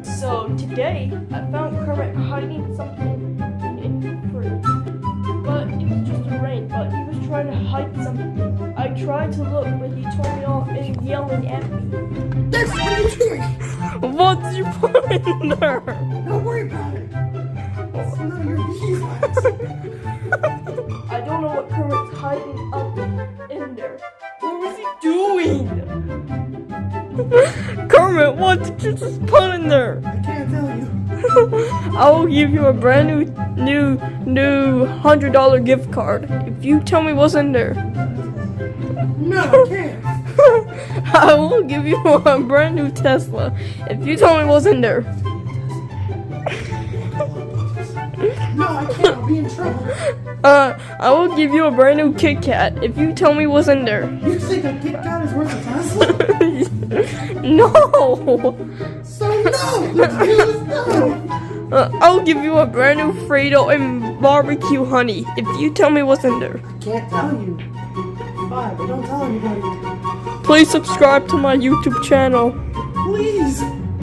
So today I found Kermit hiding something in the fridge. But it was just a rain, but he was trying to hide something. I tried to look, but he told me off and yelling at me. That's what are you doing? What did you put in there? Don't worry about it. It's none of your beeswax. I don't know what Kermit's hiding up in there. What was he doing? Kermit, what did you just put in there? I can't tell you. I will give you a brand new $100 gift card if you tell me what's in there. No, I can't. I will give you a brand new Tesla if you tell me what's in there. No, I can't. I'll be in trouble. I will give you a brand new Kit Kat if you tell me what's in there. You think a Kit Kat is worth a Tesla? No. So no! Refuse no! I'll give you a brand new Frito and barbecue honey if you tell me what's in there. I can't tell you. Fine, but don't tell anybody. Please subscribe to my YouTube channel. Please!